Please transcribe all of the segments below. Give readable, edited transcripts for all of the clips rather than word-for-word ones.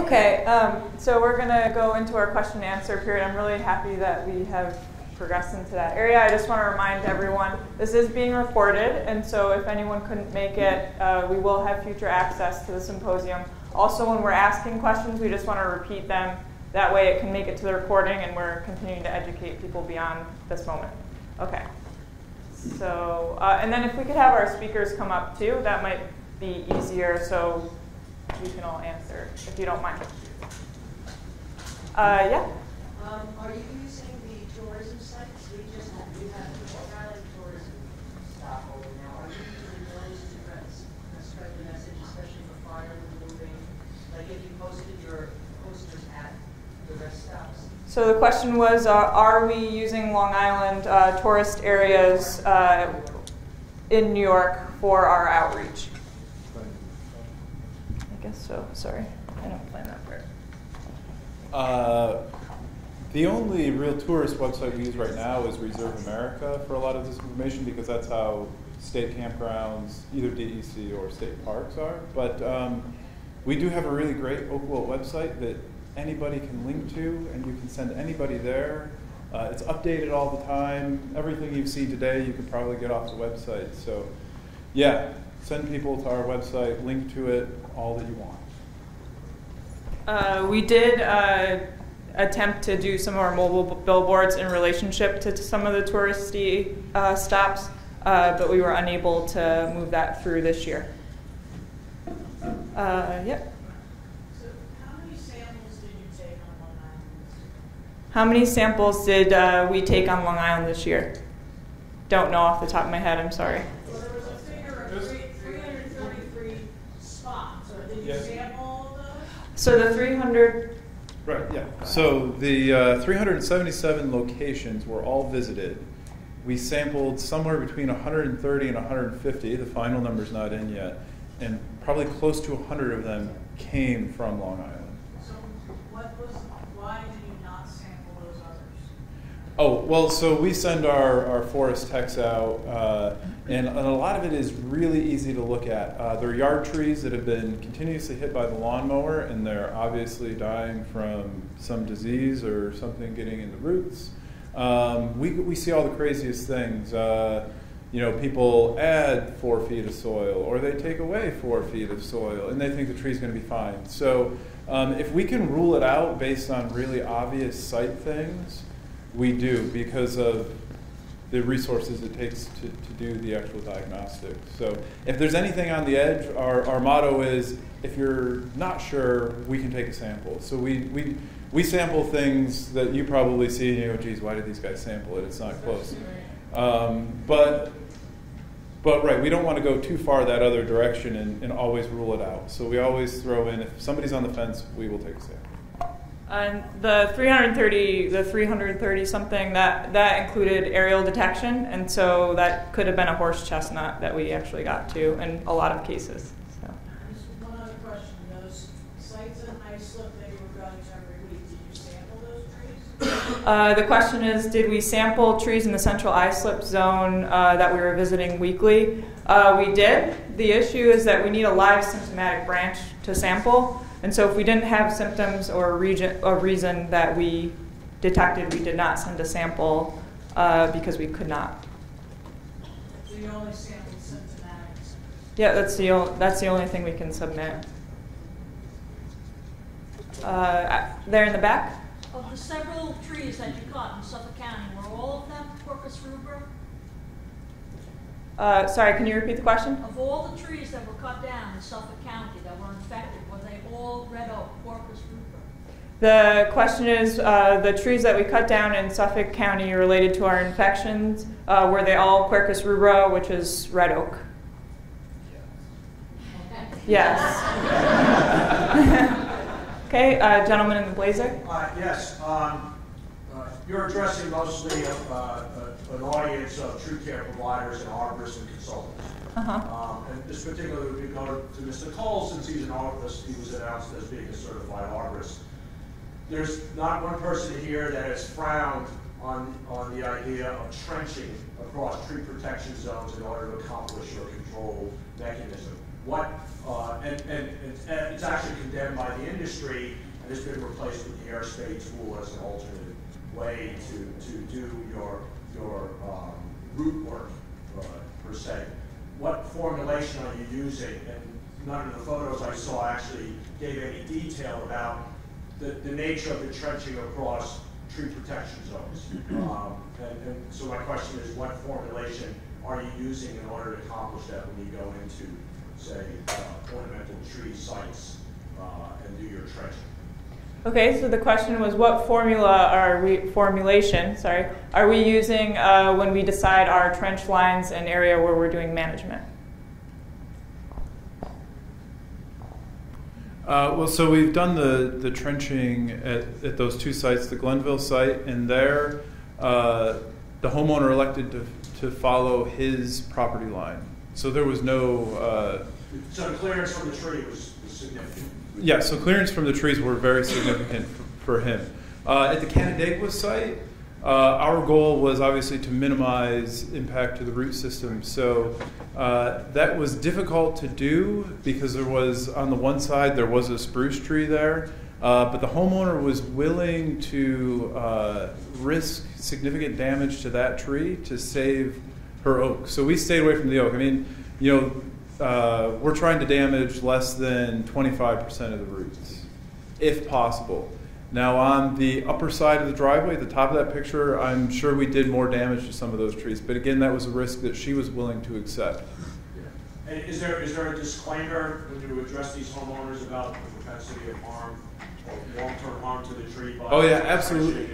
Okay, so we're going to go into our question and answer period. I'm really happy that we have progressed into that area. I just want to remind everyone, this is being recorded, and so if anyone couldn't make it, we will have future access to the symposium. Also, when we're asking questions, we just want to repeat them. That way it can make it to the recording, and we're continuing to educate people beyond this moment. Okay. So, and then if we could have our speakers come up too, that might be easier, so we can all answer, if you don't mind. Yeah? Are you using the tourism sites? We have the Long Island tourism stop over now. Are you using those to spread the message, especially for fire removing? Like if you posted your posters at the rest stops? So the question was, are we using Long Island tourist areas in New York for our outreach? I guess so. Sorry, I don't plan that part. The only real tourist website we use right now is Reserve America for a lot of this information, because that's how state campgrounds, either DEC or state parks are. But we do have a really great Oak-Wilt website that anybody can link to, and you can send anybody there. It's updated all the time. Everything you've seen today, you can probably get off the website. So yeah, send people to our website, link to it, all that you want. We did attempt to do some of our mobile billboards in relationship to some of the touristy stops, but we were unable to move that through this year. Yep. So how many samples did you take on Long Island? How many samples did we take on Long Island this year? Don't know off the top of my head, I'm sorry. Well, there was a figure of 333 spots. So did you sample all of those? So the 300... Right, yeah. So the 377 locations were all visited. We sampled somewhere between 130 and 150. The final number's not in yet. And probably close to 100 of them came from Long Island. So why did you not sample those others? Oh, well, so we send our forest techs out, and a lot of it is really easy to look at. They're yard trees that have been continuously hit by the lawnmower, and they're obviously dying from some disease or something getting in the roots. We see all the craziest things. You know, people add 4 feet of soil, or they take away 4 feet of soil, and they think the tree's going to be fine. So if we can rule it out based on really obvious site things, we do, because of the resources it takes to do the actual diagnostic. So if there's anything on the edge, our motto is, if you're not sure, we can take a sample. So we sample things that you probably see and you go, geez, why did these guys sample it? It's not close. But right, we don't want to go too far that other direction and always rule it out. So we always throw in, if somebody's on the fence, we will take a sample. And the 330 something, that included aerial detection, and so that could have been a horse chestnut that we actually got to in a lot of cases. So. Just one other question. Those sites in Islip that you were going to every week, did you sample those trees? The question is, did we sample trees in the central islip zone that we were visiting weekly? We did. The issue is that we need a live symptomatic branch to sample. And so if we didn't have symptoms or reason that we detected, we did not send a sample because we could not. So you only sampled symptomatic? Yeah, that's the only thing we can submit. There in the back? Of the several trees that you caught in Suffolk County, were all of them Corpus rubra? Sorry, can you repeat the question? Of all the trees that were cut down in Suffolk County that were infected, were they all red oak, Corpus rubra? The question is, the trees that we cut down in Suffolk County related to our infections, were they all Quercus rubra, which is red oak? Yes. Okay, gentleman in the blazer. Yes. You're addressing mostly an audience of tree care providers and arborists and consultants. And this particular would go to Mr. Cole, since he's an arborist. He was announced as being a certified arborist. There's not one person here that has frowned on the idea of trenching across tree protection zones in order to accomplish your control mechanism. What and it's actually condemned by the industry, and it's been replaced with the airspace tool as an alternate way to do your root work per se. What formulation are you using? And none of the photos I saw actually gave any detail about the nature of the trenching across tree protection zones. And so my question is, what formulation are you using in order to accomplish that when you go into, say, ornamental tree sites and do your trenching? Okay, so the question was, what formulation are we using when we decide our trench lines and area where we're doing management? Well, so we've done the trenching at those two sites, the Glenville site, and there the homeowner elected to follow his property line. So there was no... so clearance from the tree was significant? Yeah, so clearance from the trees were very significant for him. At the Canandaigua site, our goal was obviously to minimize impact to the root system. So that was difficult to do because there was, on the one side, there was a spruce tree there, but the homeowner was willing to risk significant damage to that tree to save her oak. So we stayed away from the oak. I mean, you know, we're trying to damage less than 25% of the roots, if possible. Now on the upper side of the driveway, the top of that picture, I'm sure we did more damage to some of those trees. But again, that was a risk that she was willing to accept. Yeah. And is there a disclaimer when you address these homeowners about the propensity of harm or long-term harm to the tree? Oh yeah, absolutely.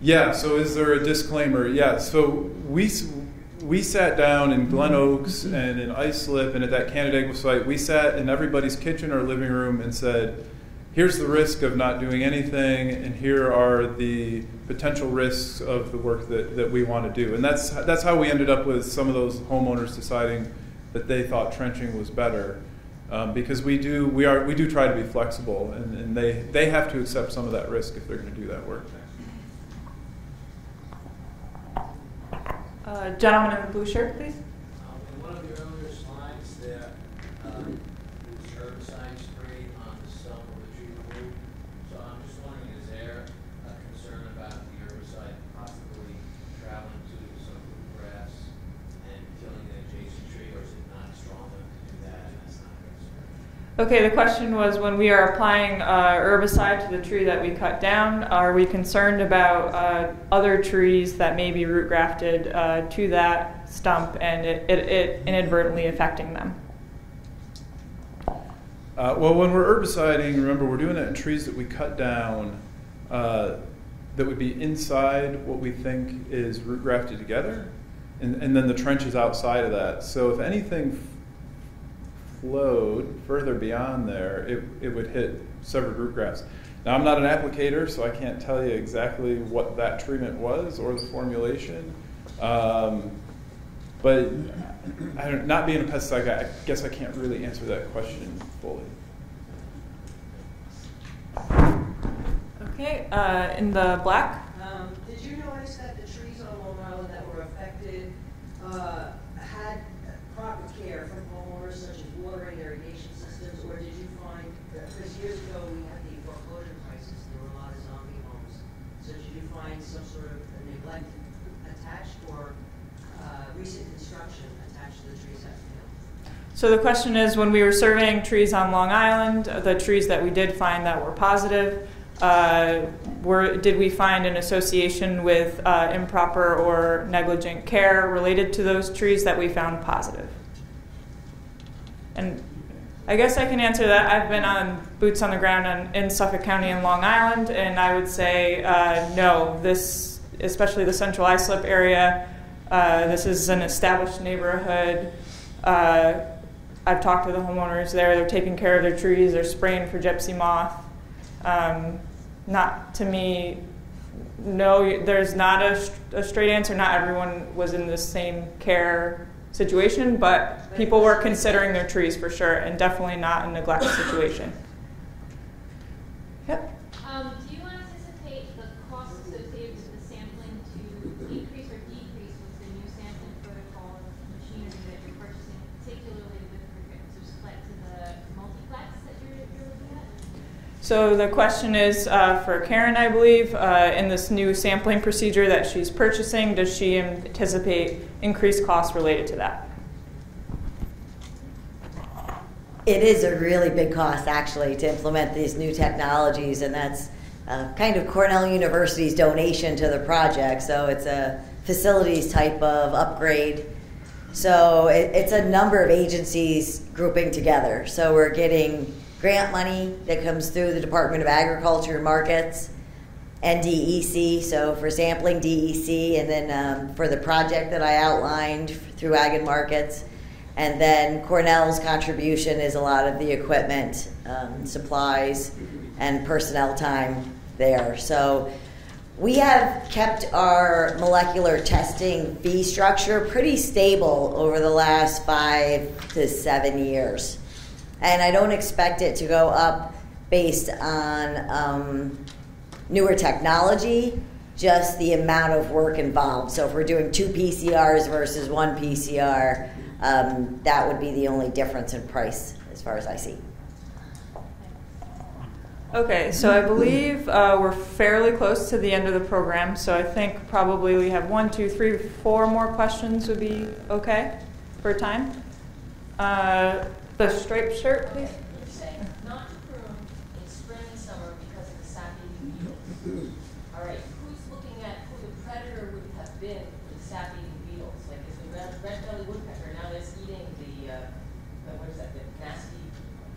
Yeah, so is there a disclaimer? Yeah, so we sat down in Glen Oaks and in Islip and at that Canandaigua site, we sat in everybody's kitchen or living room and said, here's the risk of not doing anything, and here are the potential risks of the work that we want to do. And that's how we ended up with some of those homeowners deciding that they thought trenching was better, because we do try to be flexible, and they have to accept some of that risk if they're going to do that work. Gentleman in the blue shirt, please. In one of the earlier slides there, was herbicide sprayed on the stump of the tree root. So I'm just wondering, is there a concern about the herbicide possibly traveling to some root grass and killing the adjacent tree, or is it not strong enough to do that, and that's not a concern? Okay, the question was, when we are applying herbicide to the tree that we cut down, are we concerned about other trees that may be root grafted to that stump and it inadvertently affecting them? Well, when we're herbiciding, remember we're doing it in trees that we cut down that would be inside what we think is root grafted together, and then the trench is outside of that. So if anything flowed further beyond there, it would hit severed root grafts. Now, I'm not an applicator, so I can't tell you exactly what that treatment was or the formulation. But not being a pesticide guy, I guess I can't really answer that question fully. Okay, in the black. Did you notice that the trees on Long Island that were affected had proper care from homeowners, such as watering, irrigation systems, or did you find that, because years ago we had the foreclosure crisis, there were a lot of zombie homes, so did you find some sort of neglect attached or recent construction attached to the trees that failed? So the question is, when we were surveying trees on Long Island, the trees that we did find that were positive, did we find an association with improper or negligent care related to those trees that we found positive? And I guess I can answer that. I've been on boots on the ground in Suffolk County and Long Island, and I would say no. This, especially the Central Islip area, this is an established neighborhood. I've talked to the homeowners there. They're taking care of their trees. They're spraying for gypsy moth. Not to me, no, there's not a straight answer. Not everyone was in the same care situation, but people were considering their trees for sure, and definitely not a neglect situation. Yep. Do you anticipate the costs associated with the sampling to increase or decrease with the new sampling protocol machinery that you're purchasing, particularly with respect to the multi So the question is for Karen, I believe, in this new sampling procedure that she's purchasing, does she anticipate increased costs related to that? It is a really big cost, actually, to implement these new technologies, and that's kind of Cornell University's donation to the project. So it's a facilities type of upgrade. So it's a number of agencies grouping together. So we're getting grant money that comes through the Department of Agriculture and Markets and DEC, so for sampling DEC, and then for the project that I outlined through Ag and Markets. And then Cornell's contribution is a lot of the equipment, supplies, and personnel time there. So we have kept our molecular testing fee structure pretty stable over the last 5 to 7 years. And I don't expect it to go up based on newer technology, just the amount of work involved. So if we're doing 2 PCRs versus 1 PCR, that would be the only difference in price as far as I see. Okay, so I believe we're fairly close to the end of the program, so I think probably we have 1, 2, 3, 4 more questions would be okay for time. The striped shirt, please. You're saying not to prune in spring and summer because of the sap-eating beetles. All right, who's looking at who the predator would have been for the sap-eating beetles? Like, is the red-bellied woodpecker now that's eating the what is that, the nasty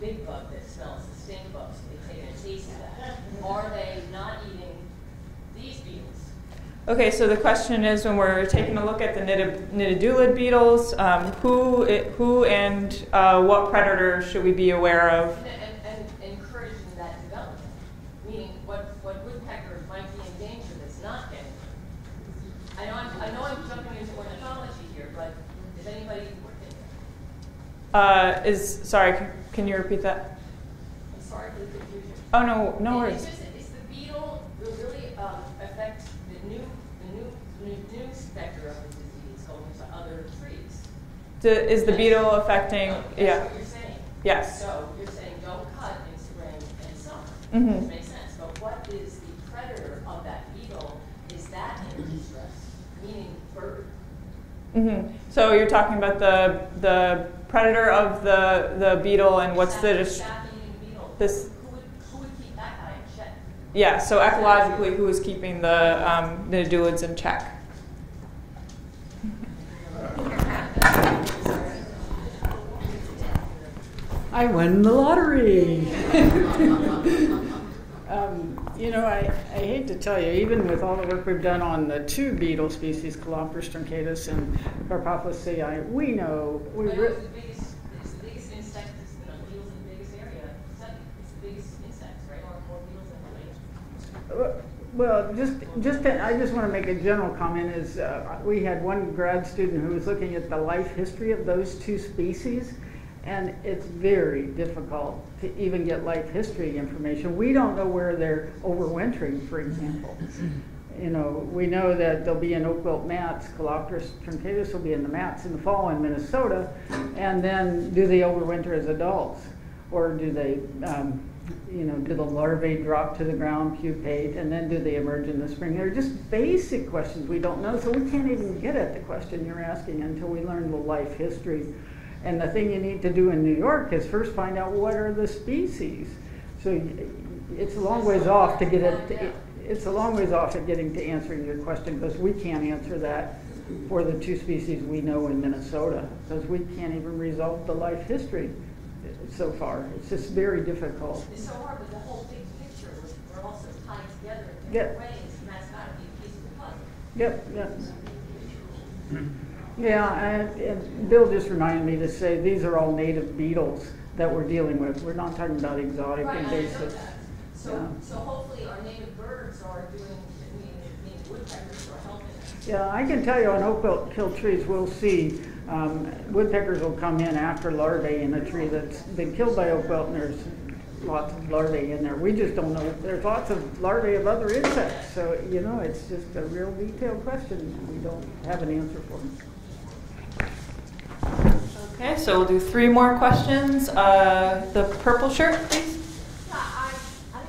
big bug that smells, the stink bugs, they've taken a taste of that. Are they not eating these beetles? Okay, so the question is, when we're taking a look at the nididulid beetles, who and what predators should we be aware of? And encouraging that development, meaning what woodpecker might be in danger that's not getting it. I know I'm jumping into ornithology here, but is anybody working there? Sorry, can you repeat that? I'm sorry for the confusion. Oh, no worries. Is the beetle will really affect the new vector of the disease going to other trees? Is the beetle affecting? That's what you're saying. Yes. So you're saying don't cut in spring and summer. Mm-hmm. Which makes sense. But what is the predator of that beetle? Is that in distress? Meaning bird? Mm-hmm. So you're talking about the predator of the beetle, and what's the sap-eating beetle? this? Who would keep that guy in check? Yeah. So ecologically, who is keeping the nididulids in check? I won the lottery. You know, I hate to tell you, even with all the work we've done on the 2 beetle species, Cooperative truncatus and Carpophilus, we know we It's the biggest insect. Beetles in the biggest area. It's the biggest insects, right? Or more beetles than the well, I just want to make a general comment. Is we had one grad student who was looking at the life history of those 2 species, and it's very difficult to even get life history information. We don't know where they're overwintering, for example. You know, we know that they'll be in oak wilt mats. Cooperative truncatus will be in the mats in the fall in Minnesota, and then do they overwinter as adults, or do they? Do the larvae drop to the ground, pupate, and then do they emerge in the spring? They're just basic questions we don't know, so we can't even get at the question you're asking until we learn the life history. And the thing you need to do in New York is first find out what are the species. So it's a long ways off to get it. It's a long ways off at getting to answering your question, because we can't answer that for the 2 species we know in Minnesota, because we can't even resolve the life history so far. It's just very difficult. It's so hard, but the whole big picture, we're also tied together in different ways, and that's got to be a piece of the puzzle. Yep. Yeah, and Bill just reminded me to say these are all native beetles that we're dealing with. We're not talking about exotic invasives. So hopefully our native birds are doing, meaning woodpeckers are helping us. Yeah, I can tell you on oak wilt killed trees, we'll see woodpeckers will come in after larvae in a tree that's been killed by oak wilt, and there's lots of larvae in there. We just don't know. There's lots of larvae of other insects, so it's just a real detailed question we don't have an answer for. Okay, so we'll do 3 more questions. The purple shirt, please. Yeah, I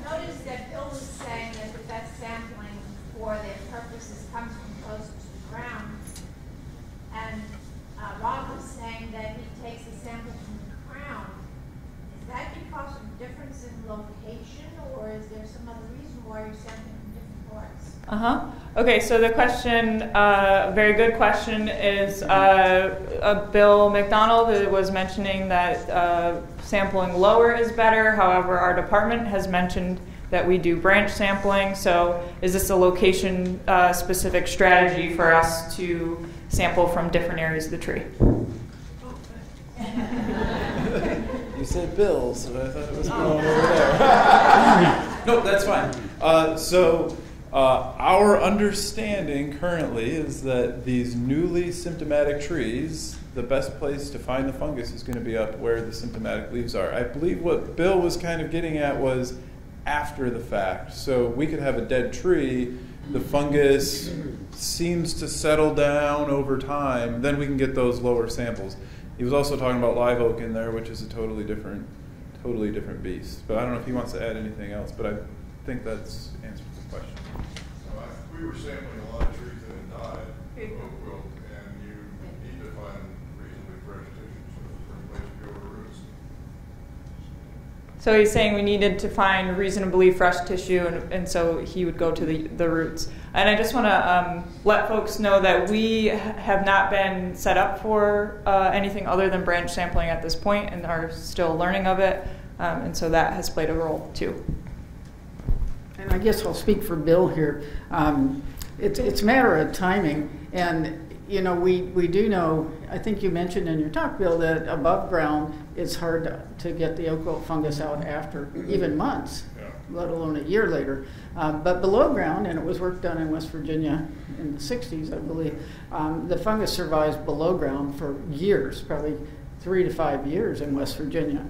Okay, so the question, a very good question, is Bill McDonald was mentioning that sampling lower is better. However, our department has mentioned that we do branch sampling. So is this a location-specific strategy for us to sample from different areas of the tree? You said Bill, so I thought it was going over there. No, that's fine. Our understanding currently is that these newly symptomatic trees, the best place to find the fungus is going to be up where the symptomatic leaves are. I believe what Bill was kind of getting at was after the fact. So we could have a dead tree, the fungus seems to settle down over time, then we can get those lower samples. He was also talking about live oak in there, which is a totally different beast. But I don't know if he wants to add anything else, but I think that's answers the question. We were sampling a lot of trees that had died of oak wilt, and you need to find reasonably fresh tissue, so it's a pretty place to go to roots. So he's saying we needed to find reasonably fresh tissue, and so he would go to the roots. And I just want to let folks know that we have not been set up for anything other than branch sampling at this point and are still learning of it, and so that has played a role too. And I guess I'll speak for Bill here. It's a matter of timing, and you know we do know. I think you mentioned in your talk, Bill, that above ground it's hard to get the oak wilt fungus out after even months, let alone a year later. But below ground, and it was work done in West Virginia in the 60s, I believe, the fungus survives below ground for years, probably 3 to 5 years in West Virginia.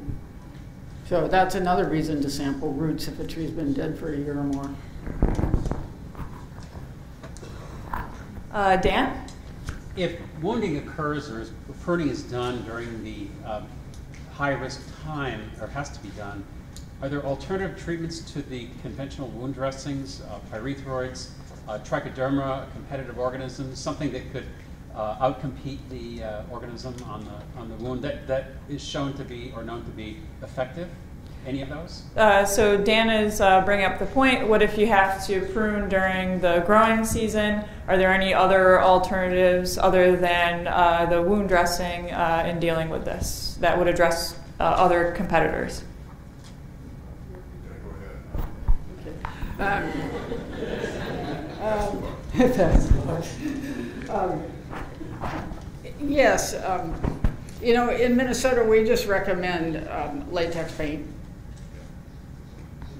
So that's another reason to sample roots if a tree's been dead for a year or more. Dan? If wounding occurs or pruning is done during the high-risk time, or has to be done, are there alternative treatments to the conventional wound dressings, pyrethroids, trichoderma, competitive organisms, something that could outcompete the organism on the wound that is shown to be or known to be effective? Any of those? So Dan is bringing up the point, what if you have to prune during the growing season? Are there any other alternatives other than the wound dressing in dealing with this that would address other competitors? Yes, you know, in Minnesota we just recommend latex paint.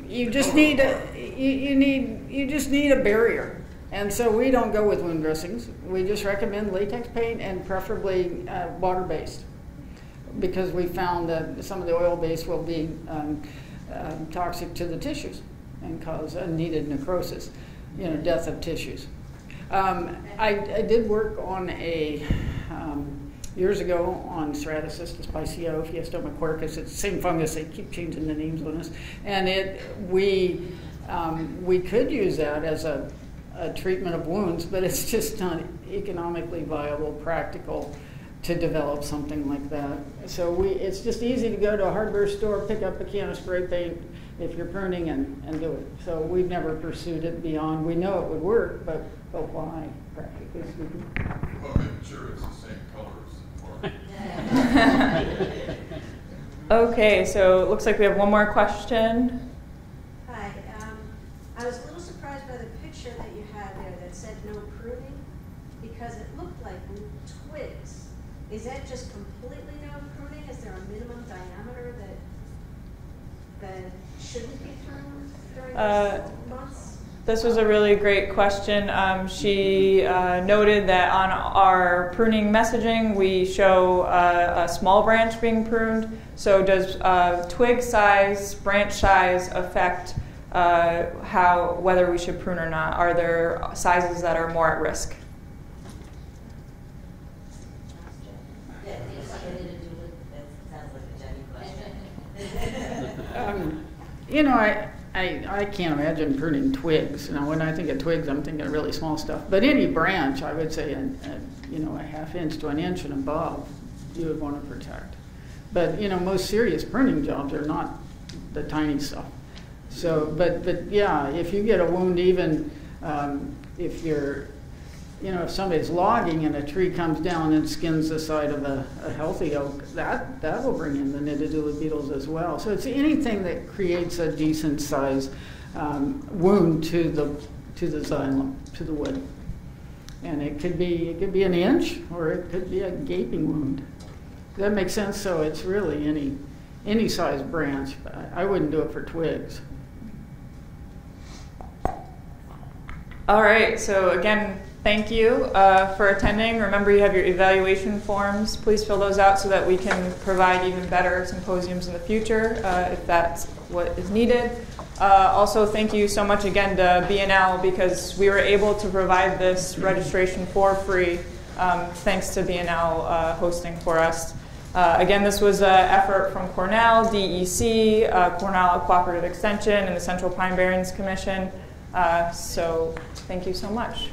You just need you just need a barrier, and so we don't go with wound dressings. We just recommend latex paint, and preferably water-based, because we found that some of the oil-based will be toxic to the tissues and cause unneeded necrosis, you know, death of tissues. I did work on a years ago on Ceratocystis piceo, Fiestoma quercus. It's the same fungus. They keep changing the names on us, and we could use that as a treatment of wounds, but it's just not economically viable, practical to develop something like that. So it's just easy to go to a hardware store, pick up a can of spray paint if you're pruning and do it. So we've never pursued it beyond. We know it would work, but why, practically speaking? Well, making sure it's the same colors. Okay, so it looks like we have one more question. Hi, I was a little surprised by the picture that you had there that said no pruning, because it looked like twigs. Is that just completely no pruning? Is there a minimum diameter that shouldn't be pruned during those months? This was a really great question. She noted that on our pruning messaging, we show a small branch being pruned. So does twig size, branch size affect whether we should prune or not? Are there sizes that are more at risk? You know, I can't imagine pruning twigs. You know, when I think of twigs, I'm thinking of really small stuff. But any branch, I would say, you know, a ½ inch to an inch and above, you would want to protect. But you know, most serious pruning jobs are not the tiny stuff. So, but yeah, if you get a wound even If you're, you know, if somebody's logging and a tree comes down and skins the side of a healthy oak, that will bring in the nididula beetles as well. So it's anything that creates a decent size wound to the xylem, to the wood. And it could be an inch, or it could be a gaping wound. Does that make sense? So it's really any size branch. I wouldn't do it for twigs. All right, so again, thank you for attending. Remember, you have your evaluation forms. Please fill those out so that we can provide even better symposiums in the future if that's what is needed. Also, thank you so much again to BNL, because we were able to provide this registration for free thanks to BNL hosting for us. Again, this was an effort from Cornell, DEC, Cornell Cooperative Extension, and the Central Pine Barrens Commission. So thank you so much.